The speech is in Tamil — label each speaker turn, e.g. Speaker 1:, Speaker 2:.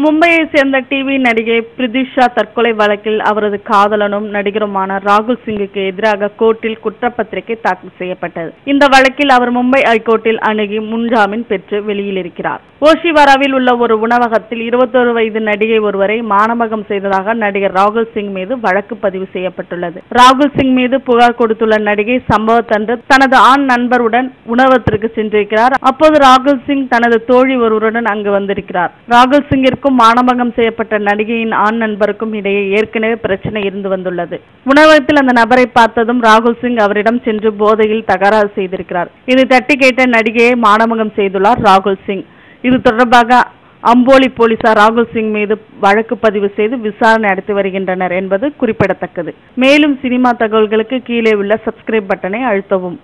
Speaker 1: மும்பையை சேர்ந்த டிவி நடிகை பிரிதிஷா தற்கொலை வழக்கில் அவரது காதலனும் நடிகருமான ராகுல் சிங்குக்கு எதிராக கோர்ட்டில் குற்றப்பத்திரிகை தாக்கல் செய்யப்பட்டது. இந்த வழக்கில் அவர் மும்பை ஐகோர்ட்டில் அணுகி முன்ஜாமீன் பெற்று வெளியில் இருக்கிறார். ஓஷிவாராவில் உள்ள ஒரு உணவகத்தில் 21 வயது நடிகை ஒருவரை மானபங்கம் செய்ததாக நடிகர் ராகுல் சிங் மீது வழக்கு பதிவு செய்யப்பட்டுள்ளது. ராகுல் சிங் மீது புகார் கொடுத்துள்ள நடிகை சம்பவத்தன்று தனது ஆண் நண்பருடன் உணவகத்திற்கு சென்றிருக்கிறார். அப்போது ராகுல் சிங் தனது தோழி ஒருவருடன் அங்கு வந்திருக்கிறார். ராகுல் சிங்கிற்கு மானபங்கம் செய்யப்பட்ட நடிகையின் ஆண் நண்பருக்கும் இடையே ஏற்கனவே பிரச்சனை இருந்து வந்துள்ளது. உணவகத்தில் அந்த நபரை பார்த்ததும் ராகுல் சிங் அவரிடம் சென்று போதையில் தகராறு செய்திருக்கிறார். இதை தட்டி கேட்ட நடிகையை மானபங்கம் செய்துள்ளார் ராகுல் சிங். இது தொடர்பாக அம்போலி போலீசார் ராகுல் சிங் மீது வழக்கு பதிவு செய்து விசாரணை நடத்தி வருகின்றனர் என்பது குறிப்பிடத்தக்கது. மேலும் சினிமா தகவல்களுக்கு கீழே உள்ள சப்ஸ்கிரைப் பட்டனை அழுத்தவும்.